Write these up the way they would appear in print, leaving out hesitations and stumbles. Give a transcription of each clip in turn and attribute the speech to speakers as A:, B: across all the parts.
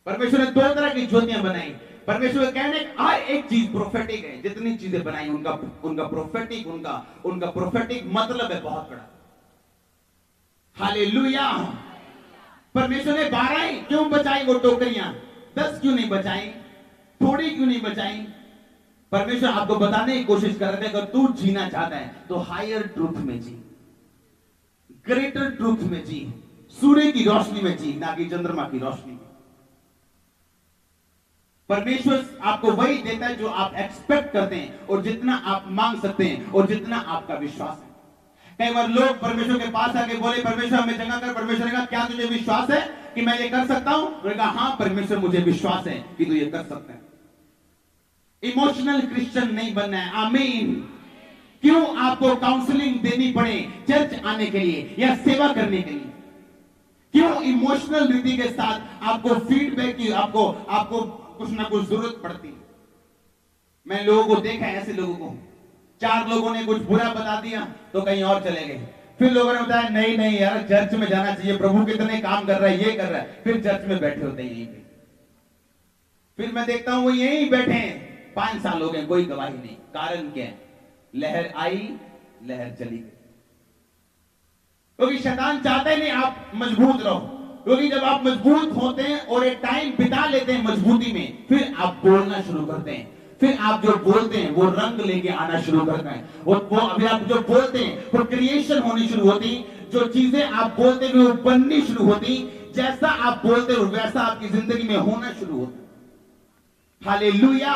A: परमेश्वर ने दो तरह की ज्योतियां बनाई। परमेश्वर के कहने हर एक चीज प्रोफेटिक है। जितनी चीजें बनाई उनका उनका प्रोफेटिक उनका प्रोफेटिक मतलब है बहुत बड़ा। हालेलुया। परमेश्वर ने 12 क्यों बचाई वो टोकरियां, 10 क्यों नहीं बचाई, थोड़ी क्यों नहीं बचाई? परमेश्वर आपको बताने की कोशिश कर रहे थे अगर तू जीना चाहता है तो हायर ट्रूथ में जी, ग्रेटर ट्रूथ में जी, सूर्य की रोशनी में जी, ना कि चंद्रमा की रोशनी में। परमेश्वर आपको वही देता है जो आप एक्सपेक्ट करते हैं और जितना आप मांग सकते हैं और जितना आपका विश्वास है। कई बार लोग परमेश्वर के पास आके बोले परमेश्वर हमें जगह कर। परमेश्वर ने कहा क्या तुझे विश्वास है कि मैं ये कर सकता हूं? उन्होंने कहा हाँ परमेश्वर मुझे विश्वास है कि तू ये कर सकता है। इमोशनल क्रिश्चियन नहीं बनना है। आमीन। क्यों आपको काउंसलिंग देनी पड़े चर्च आने के लिए या सेवा करने के लिए? क्यों इमोशनल रीति के साथ आपको फीडबैक की आपको आपको कुछ ना कुछ जरूरत पड़ती है? मैं लोगों को देखा है, ऐसे लोगों को 4 लोगों ने कुछ बुरा बता दिया तो कहीं और चले गए। फिर लोगों ने बताया नहीं नहीं यार चर्च में जाना चाहिए, प्रभु कितने काम कर रहा है, ये कर रहा है। फिर चर्च में बैठे होते हैं यहीं पे। फिर मैं देखता हूं वो यहीं बैठे हैं, 5 साल हो गए, कोई गवाही नहीं। कारण क्या है? लहर आई लहर चली गई। क्योंकि शैतान चाहता ही नहीं आप मजबूत रहो। क्योंकि जब आप मजबूत होते हैं और एक टाइम बिता लेते हैं मजबूती में, फिर आप बोलना शुरू करते हैं। फिर आप जो बोलते हैं वो रंग लेके आना शुरू करते हैं। वो अभी आप जो बोलते हैं वो क्रिएशन होनी शुरू होती। जो चीजें आप बोलते हैं वो बननी शुरू होती। जैसा आप बोलते हो वैसा आपकी जिंदगी में होना शुरू होता। हालेलुया।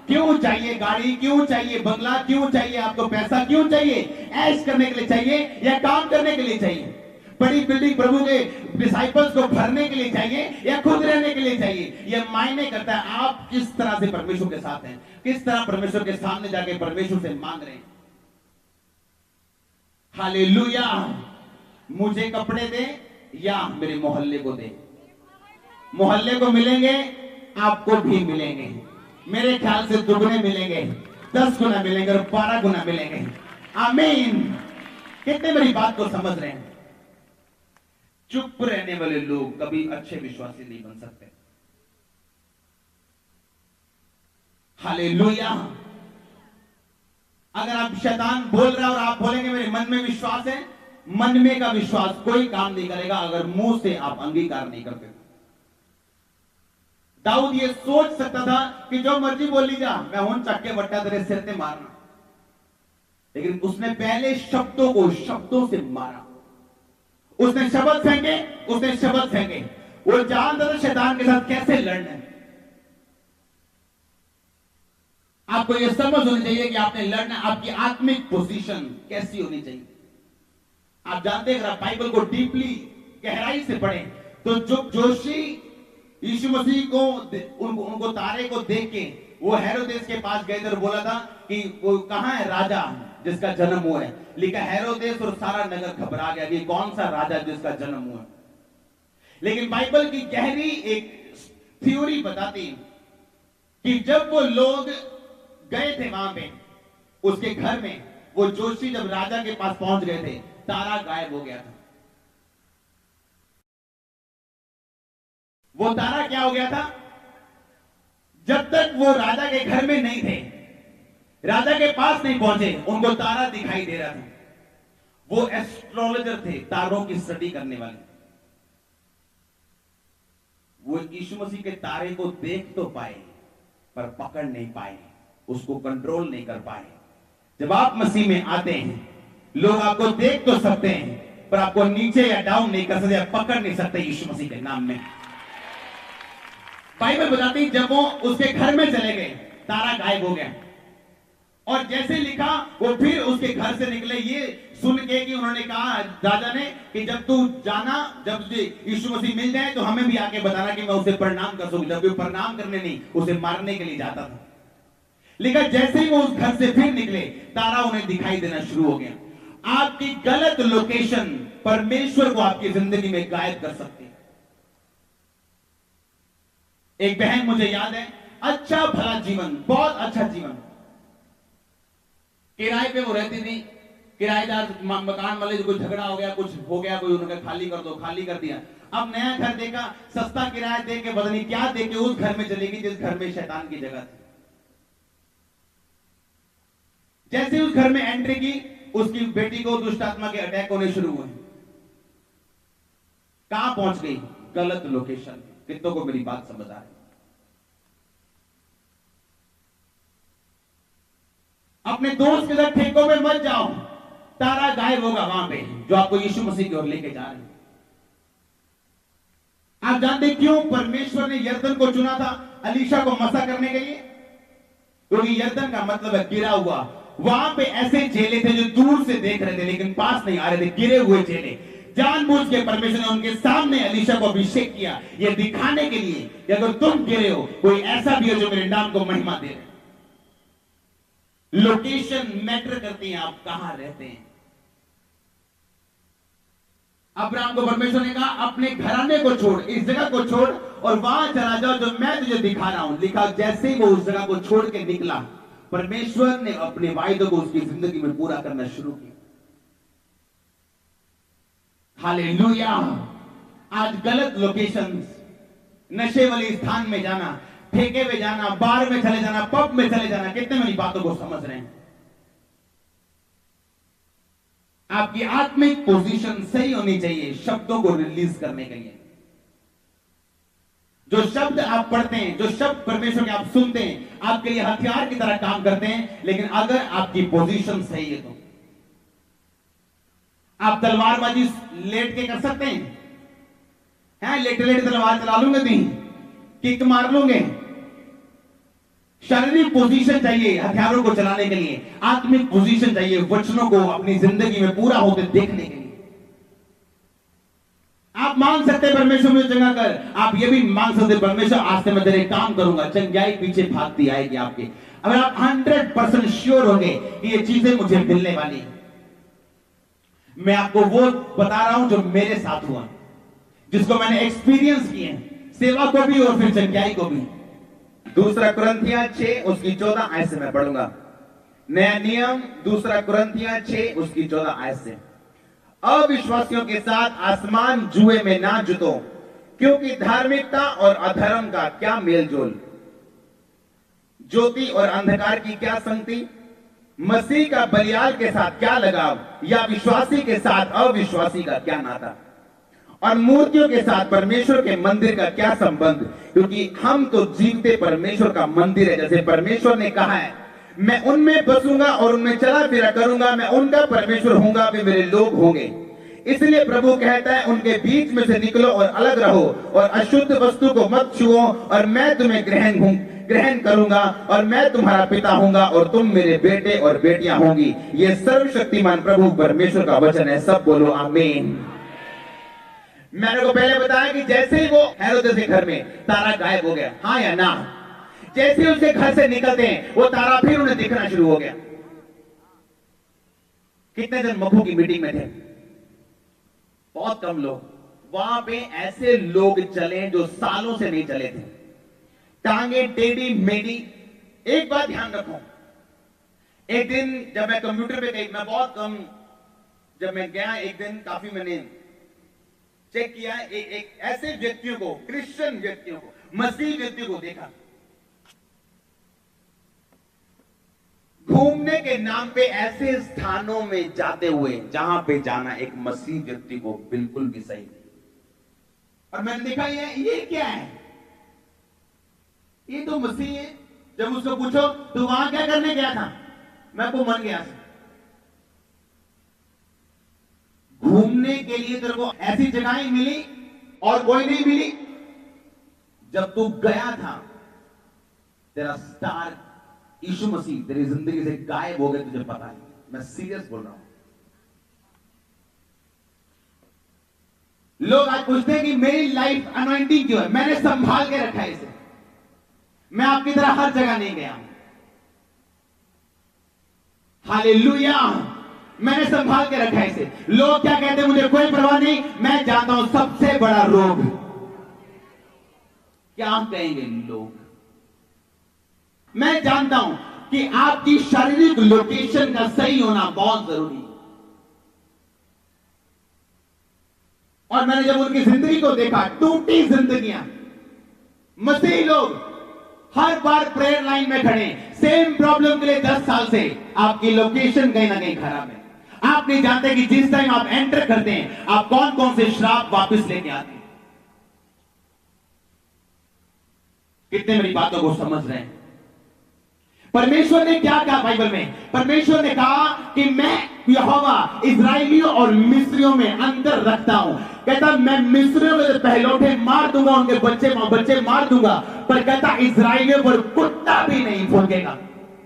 A: क्यों चाहिए गाड़ी, क्यों चाहिए बंगला, क्यों चाहिए आपको पैसा, क्यों चाहिए? ऐश करने के लिए चाहिए या काम करने के लिए चाहिए? बड़ी बिल्डिंग प्रभु के डिसाइपल्स को भरने के लिए चाहिए या खुद रहने के लिए चाहिए? यह मायने करता है आप किस तरह से परमेश्वर के साथ हैं, किस तरह परमेश्वर के सामने जाके परमेश्वर से मांग रहे हैं। हालेलुया। मुझे कपड़े दे या मेरे मोहल्ले को दे। मोहल्ले को मिलेंगे, आपको भी मिलेंगे। मेरे ख्याल से दुगने मिलेंगे, 10 गुना मिलेंगे और 12 गुना मिलेंगे। आमीन। कितने मेरी बात को समझ रहे हैं? चुप रहने वाले लोग कभी अच्छे विश्वासी नहीं बन सकते। हालेलुया। अगर आप शैतान बोल रहा है और आप बोलेंगे मेरे मन में विश्वास है, मन में का विश्वास कोई काम नहीं करेगा अगर मुंह से आप अंगीकार नहीं करते। दाऊद ये सोच सकता था कि जो मर्जी बोल ली जा, मैं हूं चक्के बट्टा तेरे सिर पे मारना, लेकिन उसने पहले शब्दों को शब्दों से मारा। उसने शब्द फेंके, उसने शब्द फेंके। वो जानता था शैतान के साथ कैसे लड़ना है। आपको यह समझ होनी चाहिए कि आपने लड़ना, आपकी आत्मिक पोजीशन कैसी होनी चाहिए। आप जानते हैं अगर आप बाइबल को डीपली गहराई से पढ़ें तो जो जोशी यीशु मसीह को उनको तारे को देख के वो हेरोदेस के पास गए थे और बोला था कि वो कहां है राजा जिसका जन्म हुआ है। लिखा हेरोदेस और सारा नगर घबरा गया कि कौन सा राजा जिसका जन्म हुआ है। लेकिन बाइबल की गहरी एक थ्योरी बताती कि जब वो लोग गए थे वहां पे उसके घर में, वो जोशी जब राजा के पास पहुंच गए थे, तारा गायब हो गया था। वो तारा क्या हो गया था? जब तक वो राजा के घर में नहीं थे, राजा के पास नहीं पहुंचे, उनको तारा दिखाई दे रहा था। वो एस्ट्रोलॉजर थे, तारों की स्टडी करने वाले। वो यीशु मसीह के तारे को देख तो पाए पर पकड़ नहीं पाए, उसको कंट्रोल नहीं कर पाए। जब आप मसीह में आते हैं, लोग आपको देख तो सकते हैं पर आपको नीचे या डाउन नहीं कर सकते, पकड़ नहीं सकते यीशु मसीह के नाम में। बाइबल बताती जब वो उसके घर में चले गए, तारा गायब हो गया। और जैसे लिखा वो फिर उसके घर से निकले, ये सुन के कि उन्होंने कहा राजा ने कि जब तू जाना, जब तुझे यीशु मसीह मिल जाए तो हमें भी आके बताना कि मैं उसे प्रणाम कर सकूं। जब वो प्रणाम करने नहीं, उसे मारने के लिए जाता था। लिखा जैसे ही वो उस घर से फिर निकले, तारा उन्हें दिखाई देना शुरू हो गया। आपकी गलत लोकेशन परमेश्वर को आपकी जिंदगी में गायब कर सकती है। एक बहन मुझे याद है, अच्छा भला जीवन, बहुत अच्छा जीवन, किराए पे वो रहती थी। किराएदार मकान वाले कोई झगड़ा हो गया, कुछ हो गया, कोई उन्होंने खाली कर दो, खाली कर दिया। अब नया घर देखा, सस्ता किराया दे के पता नहीं क्या दे के उस घर में चलेगी जिस घर में शैतान की जगह थी। जैसे उस घर में एंट्री की, उसकी बेटी को दुष्ट आत्मा के अटैक होने शुरू हुए। कहां पहुंच गई? गलत लोकेशन। कितनों को मेरी बात समझ आ रही? अपने दोस्त के साथ ठेकों में मत जाओ, तारा गायब होगा वहां पे जो आपको यीशु मसीह की ओर लेके जा रहे हैं। आप जानते क्यों परमेश्वर ने यर्दन को चुना था अलीशा को मसा करने के लिए? क्योंकि यर्दन का मतलब है गिरा हुआ। वहां पे ऐसे चेले थे जो दूर से देख रहे थे लेकिन पास नहीं आ रहे थे, गिरे हुए चेले। जानबूझ के परमेश्वर ने उनके सामने अलीशा को अभिषेक किया, यह दिखाने के लिए कि अगर तुम गिरे हो, कोई ऐसा भी हो जो मेरे नाम को महिमा दे रहे। लोकेशन मैटर करती है, आप कहां रहते हैं। अब्राहम को परमेश्वर ने कहा अपने घराने को छोड़, इस जगह को छोड़ और वहां चला जाओ जो मैं तुझे दिखा रहा हूं। लिखा जैसे ही वो उस जगह को छोड़ के निकला, परमेश्वर ने अपने वायदों को उसकी जिंदगी में पूरा करना शुरू किया। हालेलुया। आज गलत लोकेशंस, नशे वाले स्थान में जाना, ठेके में जाना, बार में चले जाना, पब में चले जाना, कितने मेरी बातों को समझ रहे हैं? आपकी आत्मिक पोजीशन सही होनी चाहिए शब्दों को रिलीज करने के लिए। जो शब्द आप पढ़ते हैं, जो शब्द परमेश्वर के आप सुनते हैं, आपके लिए हथियार की तरह काम करते हैं। लेकिन अगर आपकी पोजीशन सही है तो आप तलवारबाजी लेट के कर सकते हैं। लेटे लेटे तलवार चला लूंगे, नहीं किक मार लूंगे। शारीरिक पोजीशन चाहिए हथियारों को चलाने के लिए, आत्मिक पोजीशन चाहिए वचनों को अपनी जिंदगी में पूरा होते देखने के लिए। आप मांग सकते हैं परमेश्वर मुझे चंगा कर, आप ये भी मांग सकते हैं परमेश्वर आज से मैं तेरे काम करूंगा, चंगाई पीछे भागती आएगी आपके। अगर आप 100% श्योर होंगे कि ये चीजें मुझे मिलने वाली, मैं आपको वो बता रहा हूं जो मेरे साथ हुआ, जिसको मैंने एक्सपीरियंस किए, सेवा को भी और फिर चंगाई को भी। दूसरा कुरिन्थियां 6 उसकी 14 आयत से मैं पढ़ूंगा। नया नियम दूसरा कुरिन्थियां 6 उसकी 14 आयत से। अविश्वासियों के साथ आसमान जुए में ना जुतो, क्योंकि धार्मिकता और अधर्म का क्या मेलजोल, ज्योति और अंधकार की क्या संगति, मसीह का बलियाल के साथ क्या लगाव, या विश्वासी के साथ अविश्वासी का क्या नाता, और मूर्तियों के साथ परमेश्वर के मंदिर का क्या संबंध, क्योंकि हम तो जीवते परमेश्वर का मंदिर है। जैसे परमेश्वर ने कहा है मैं उनमें बसूंगा और उनमें चला फिरा करूंगा, मैं उनका परमेश्वर होऊंगा, वे मेरे लोग होंगे। इसलिए प्रभु कहता है उनके बीच में से निकलो और अलग रहो और अशुद्ध वस्तु को मत छुओ, और मैं तुम्हें ग्रहण करूंगा और मैं तुम्हारा पिता होऊंगा और तुम मेरे बेटे और बेटियां होंगी। ये सर्वशक्तिमान प्रभु परमेश्वर का वचन है। सब बोलो आमीन। मैंने को पहले बताया कि जैसे ही वो हेरोदेस के घर में तारा गायब हो गया, हाँ या ना, जैसे ही उसके घर से निकलते हैं वो तारा फिर उन्हें दिखना शुरू हो गया। कितने जन मखू की मीटिंग में थे? बहुत कम लोग। वहां पे ऐसे लोग चले जो सालों से नहीं चले थे, टांगे टेढ़ी मेढ़ी। एक बात ध्यान रखो, एक दिन जब मैं कंप्यूटर पे गई, मैं बहुत कम, जब मैं गया एक दिन काफी मैंने चेक किया, एक ऐसे व्यक्तियों को, क्रिश्चियन व्यक्तियों को, मसीही व्यक्तियों को देखा घूमने के नाम पे ऐसे स्थानों में जाते हुए जहां पे जाना एक मसीही व्यक्ति को बिल्कुल भी सही नहीं। और मैंने देखा ये क्या है, ये तो मसीही है। जब उसको पूछो तू वहां क्या करने गया था, मैं को मन गया घूमने के लिए, तेरे को ऐसी जगहें मिली और कोई नहीं मिली। जब तू गया था तेरा स्टार यीशु मसीह तेरी जिंदगी से गायब हो गए, तुझे पता है। मैं सीरियस बोल रहा हूं। लोग आज पूछते हैं कि मेरी लाइफ अनॉइंटिंग क्यों है? मैंने संभाल के रखा है इसे। मैं आपकी तरह हर जगह नहीं गया। हालेलुया। मैंने संभाल के रखा है इसे। लोग क्या कहते हैं मुझे कोई परवाह नहीं। मैं जानता हूं सबसे बड़ा रोग क्या कहेंगे लोग। मैं जानता हूं कि आपकी शारीरिक लोकेशन का सही होना बहुत जरूरी है। और मैंने जब उनकी जिंदगी को देखा, टूटी जिंदगियां, मसीही लोग हर बार प्रेयर लाइन में खड़े, सेम प्रॉब्लम के लिए 10 साल से। आपकी लोकेशन कहीं ना कहीं खराब है। आप नहीं जानते कि जिस टाइम आप एंटर करते हैं, आप कौन कौन से श्राप वापस लेके आते हैं। कितने मेरी बातों को समझ रहे हैं? परमेश्वर ने क्या कहा बाइबल में? परमेश्वर ने कहा कि मैं यहोवा इस्राएलियों और मिस्रियों में अंतर रखता हूं। कहता मैं मिस्रियों में पहलौठे मार दूंगा, उनके बच्चे मार दूंगा, पर कहता इस्राएलियों पर कुत्ता भी नहीं भौंकेगा।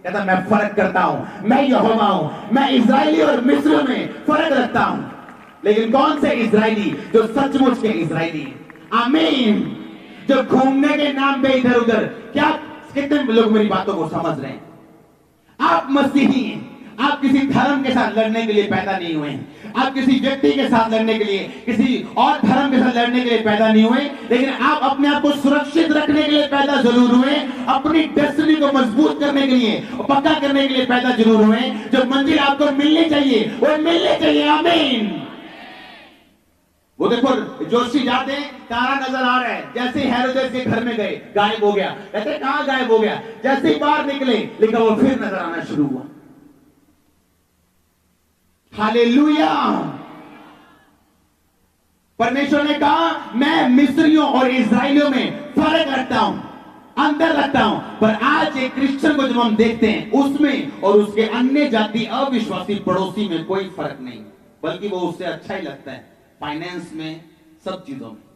A: कहता मैं फर्क करता हूं, मैं यहोवा हूं, मैं इस्राएली और मिस्रियों में फर्क रखता हूं। लेकिन कौन से इस्राएली? जो सचमुच के इस्राएली। आमीन। जो घूमने के नाम पे इधर उधर, क्या कितने लोग मेरी बातों को समझ रहे हैं? आप मसीही हैं। आप किसी धर्म के साथ लड़ने के लिए पैदा नहीं हुए हैं। आप किसी व्यक्ति के साथ लड़ने के लिए, किसी और धर्म के साथ लड़ने के लिए पैदा नहीं हुए, लेकिन आप अपने आप को सुरक्षित रखने के लिए पैदा जरूर हुए। अपनी डेस्टिनी को मजबूत करने के लिए, पक्का करने के लिए पैदा जरूर हुए। जो मंजिल आपको मिलनी चाहिए वो मिलनी चाहिए। आमीन। वो देखो जोशी जाते हैं, तारा नजर आ रहा है, जैसे ही हेरोदेस के घर में गए गायब हो गया। कहते कहां गायब हो गया? जैसे ही बाहर निकले लेकिन वो फिर नजर आना शुरू हुआ। हालेलुया। परमेश्वर ने कहा मैं मिस्रियों और इस्राएलियों में फर्क रखता हूं, अंतर रखता हूं। पर आज एक क्रिश्चियन को जब हम देखते हैं, उसमें और उसके अन्य जाति अविश्वासी पड़ोसी में कोई फर्क नहीं, बल्कि वो उससे अच्छा ही लगता है। फाइनेंस में, सब चीजों में।